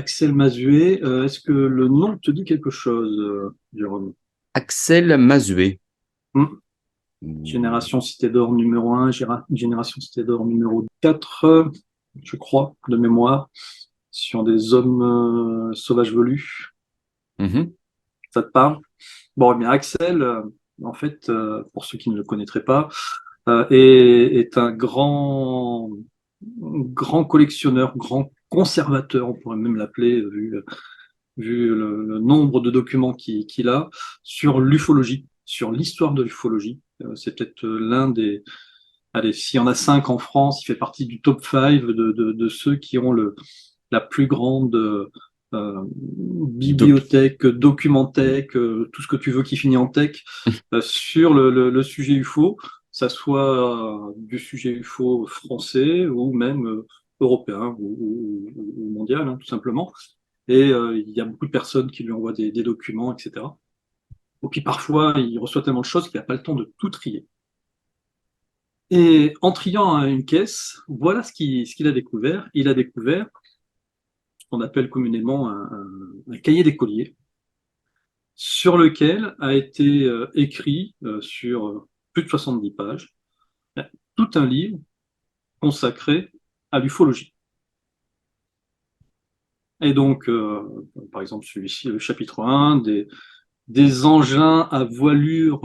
Axel Mazué, est-ce que le nom te dit quelque chose, Jérôme? Axel Mazué. Hmm. Hmm. Génération Cité d'Or numéro un, Génération Cité d'Or numéro 4, je crois, de mémoire, sur des hommes sauvages velus. Mhm. Ça te parle? Bon, eh bien, Axel, en fait, pour ceux qui ne le connaîtraient pas, est un grand collectionneur, grand conservateur, on pourrait même l'appeler, vu le nombre de documents qu'il a sur l'ufologie, sur l'histoire de l'ufologie. C'est peut-être l'un des... Allez, s'il y en a 5 en France, il fait partie du top 5 de ceux qui ont la plus grande Doc- bibliothèque, documentaire, tout ce que tu veux qui finit en tech, sur le sujet UFO, que ça soit du sujet UFO français ou même européen ou mondial, hein, tout simplement. Et il y a beaucoup de personnes qui lui envoient des documents, etc. Et puis parfois, il reçoit tellement de choses qu'il n'a pas le temps de tout trier. Et en triant une caisse, voilà ce qu'il a découvert. Il a découvert ce qu'on appelle communément un cahier d'écolier, sur lequel a été écrit sur plus de 70 pages, tout un livre consacré à l'ufologie. Et donc, par exemple, celui-ci, le chapitre 1, des engins à voilure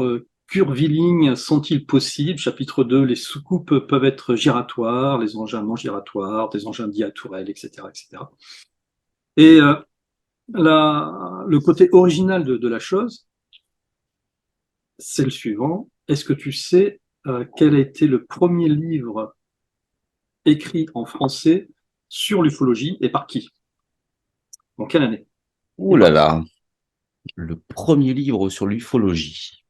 curviligne sont-ils possibles? Chapitre 2, les soucoupes peuvent être giratoires, les engins non giratoires, des engins dits à tourelles, etc., etc. Et le côté original de la chose, c'est le suivant. Est-ce que tu sais quel a été le premier livre écrit en français sur l'ufologie et par qui? En quelle année? Et Ouh là par qui? là, le premier livre sur l'ufologie.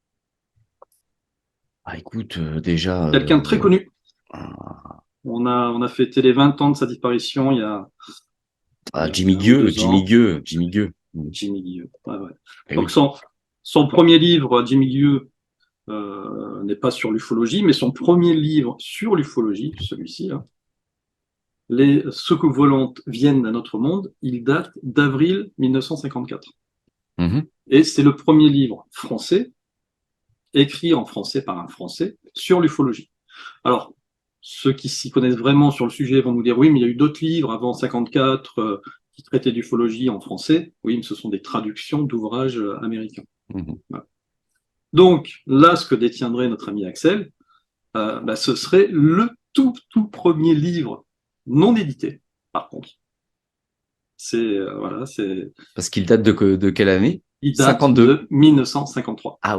Ah, écoute, déjà, Quelqu'un de très connu. ah, On a fêté les 20 ans de sa disparition il y a Jimmy un ou Gueux, deux Jimmy ans. Gueux, Jimmy Gueux. Jimmy Guilleux. Ouais, ouais. Eh Donc oui. son premier livre, Jimmy Guilleux, n'est pas sur l'ufologie, mais son premier livre sur l'ufologie, celui-ci, là, Les soucoupes volantes viennent à notre monde, il date d'avril 1954. Mhm. Et c'est le premier livre français, écrit en français par un Français, sur l'ufologie. Alors, ceux qui s'y connaissent vraiment sur le sujet vont nous dire oui, mais il y a eu d'autres livres avant 54 qui traitaient d'ufologie en français. Oui, mais ce sont des traductions d'ouvrages américains. Mhm. Voilà. Donc là, ce que détiendrait notre ami Axel, bah, ce serait le tout premier livre non édité, par contre. Voilà, Parce qu'il date de quelle année? il date 52. de 1953. Ah,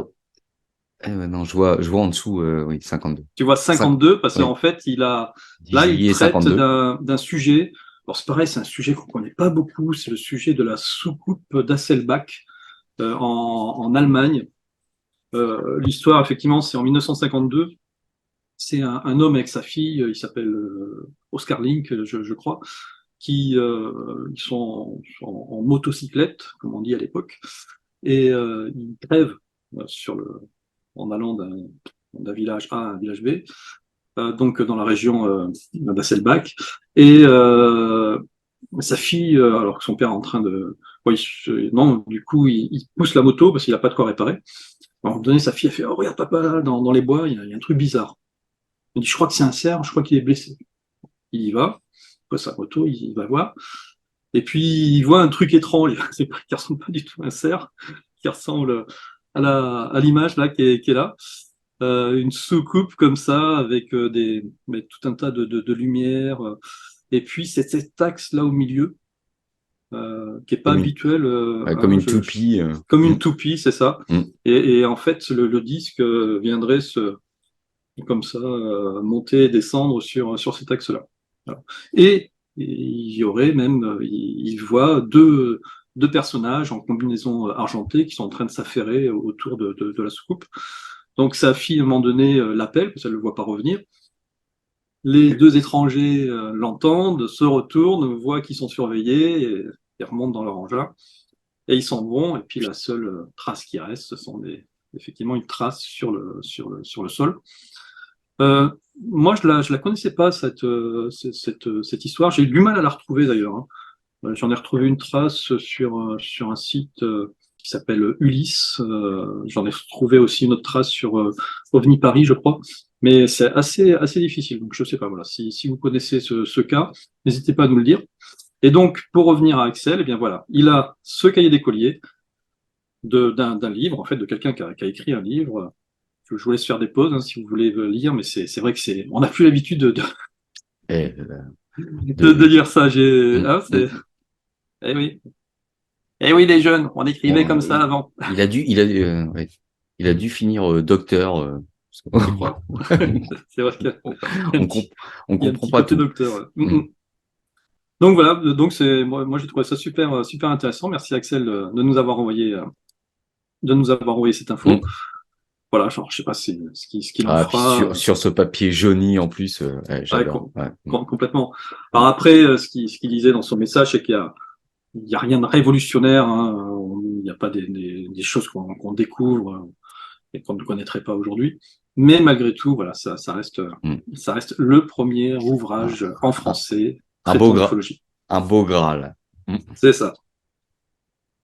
ouais, non, je vois en dessous, oui, 52. Tu vois, Cinq- 52, parce qu'en oui, fait, 10 là, il juillet traite 52. d'un sujet. Alors, c'est pareil, c'est un sujet qu'on ne connaît pas beaucoup. C'est le sujet de la soucoupe d'Hasselbach en Allemagne. L'histoire, effectivement, c'est en 1952. C'est un homme avec sa fille, il s'appelle Oscar Link, je crois, qui ils sont en motocyclette, comme on dit à l'époque, et ils crèvent en allant d'un village A à un village B, donc dans la région d'Hasselbach. Et sa fille, alors que son père est en train de... Oui, non, du coup, il pousse la moto parce qu'il n'a pas de quoi réparer. À un moment donné, sa fille a fait oh, regarde, papa, là, dans les bois, il y a un truc bizarre. Il dit je crois que c'est un cerf, je crois qu'il est blessé. Il y va, il pose sa moto, il va voir. Et puis, il voit un truc étrange qui ressemble pas du tout à un cerf, qui ressemble à l'image là qui est là. Une soucoupe comme ça avec mais tout un tas de lumière. Et puis c'est cet axe là au milieu qui est pas Comme une, habituel, comme hein, une toupie. comme une Mm, toupie, c'est ça. mm. Et en fait le disque viendrait comme ça monter et descendre sur cet axe là. Voilà. Et il y aurait même, il voit deux personnages en combinaison argentée qui sont en train de s'affairer autour de la soucoupe. Donc sa fille, à un moment donné, l'appelle, parce qu'elle ne le voit pas revenir. Les deux étrangers l'entendent, se retournent, voient qu'ils sont surveillés, et ils remontent dans leur engin, et ils s'en vont, et puis la seule trace qui reste, ce sont effectivement une trace sur le sol. Euh, Moi, je la connaissais pas, cette histoire. J'ai eu du mal à la retrouver d'ailleurs, hein. J'en ai retrouvé une trace sur un site qui s'appelle Ulysse. J'en ai retrouvé aussi une autre trace sur OVNI Paris, je crois. Mais c'est assez difficile. Donc, je sais pas, voilà. Si vous connaissez ce cas, n'hésitez pas à nous le dire. Et donc, pour revenir à Axel, eh bien voilà, il a ce cahier d'écolier d'un livre, en fait, de quelqu'un qui a écrit un livre. Je vous laisse faire des pauses hein, si vous voulez le lire, mais c'est vrai que on n'a plus l'habitude Et, de lire ça. Mm, Ah, mm. eh oui. Eh oui, les jeunes, on écrivait Bon, comme ça avant. ouais. Il a dû finir docteur. Je crois. C'est vrai qu'il On, comp- on y a un comprend petit pas côté tout. docteur. Ouais. Mm. Donc voilà, donc moi j'ai trouvé ça super intéressant. Merci Axel de nous avoir envoyé cette info. Mm. Voilà, genre, je sais pas ce qu'il en Ah, puis fera. sur ce papier jauni en plus, ouais, Ouais, j'adore. Ouais. complètement. Alors après, ce qu'il disait dans son message, c'est il y a rien de révolutionnaire. Hein. Il n'y a pas des choses qu'on découvre et qu'on ne connaîtrait pas aujourd'hui. Mais malgré tout, voilà, Mm. ça reste le premier Un, ouvrage en un- français un beau traitant gra- d'ufologie. un beau Graal. Mm. C'est ça.